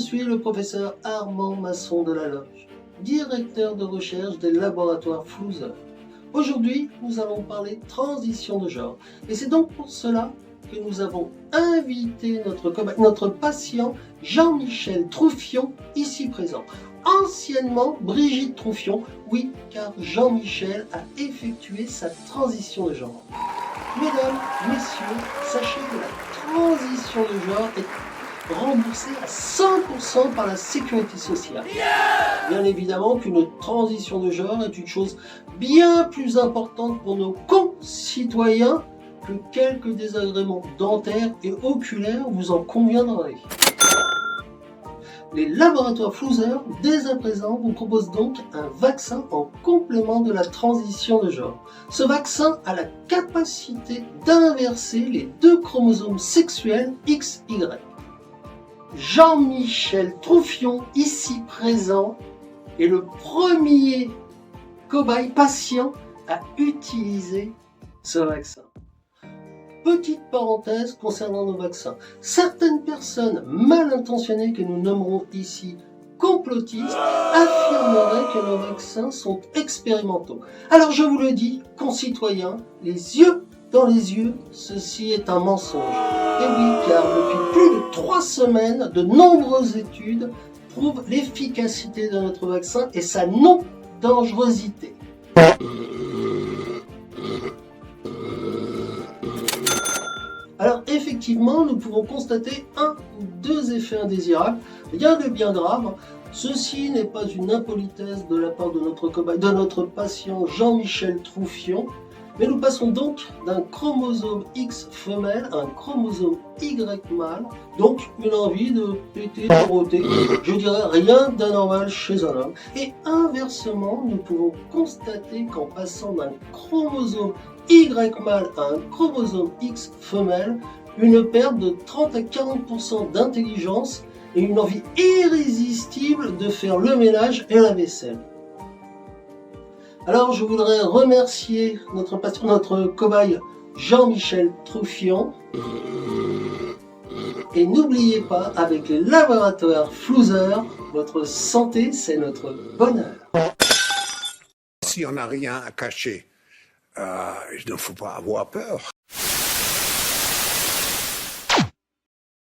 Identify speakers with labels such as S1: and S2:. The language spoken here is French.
S1: suis le professeur Armand Masson de la Loge, directeur de recherche des laboratoires Floozer. Aujourd'hui, nous allons parler transition de genre. Et c'est donc pour cela que nous avons invité notre patient Jean-Michel Troufion, ici présent. Anciennement Brigitte Troufion, oui, car Jean-Michel a effectué sa transition de genre. Mesdames, messieurs, sachez que la transition de genre est remboursée à 100% par la sécurité sociale. Bien évidemment qu'une transition de genre est une chose bien plus importante pour nos concitoyens que quelques désagréments dentaires et oculaires, vous en conviendrez. Les laboratoires Floozer, dès à présent, vous proposent donc un vaccin en complément de la transition de genre. Ce vaccin a la capacité d'inverser les deux chromosomes sexuels XY. Jean-Michel Troufion, ici présent, est le premier cobaye patient à utiliser ce vaccin. Petite parenthèse concernant nos vaccins. Certaines personnes mal intentionnées que nous nommerons ici complotistes affirmeraient que nos vaccins sont expérimentaux. Alors je vous le dis, concitoyens, les yeux dans les yeux, ceci est un mensonge. Et oui, car depuis plus de 3 semaines, de nombreuses études prouvent l'efficacité de notre vaccin et sa non-dangerosité. Alors effectivement, nous pouvons constater un ou deux effets indésirables, rien de bien grave. Ceci n'est pas une impolitesse de la part de notre patient Jean-Michel Troufion, mais nous passons donc d'un chromosome X femelle à un chromosome Y mâle, donc une envie de péter, de roter, je dirais rien d'anormal chez un homme. Et inversement, nous pouvons constater qu'en passant d'un chromosome Y mâle à un chromosome X femelle, une perte de 30 à 40% d'intelligence et une envie irrésistible de faire le ménage et la vaisselle. Alors je voudrais remercier notre cobaye Jean-Michel Troufion. Et n'oubliez pas, avec les laboratoires Floozer, votre santé c'est notre bonheur.
S2: Si on n'a rien à cacher, il ne faut pas avoir peur.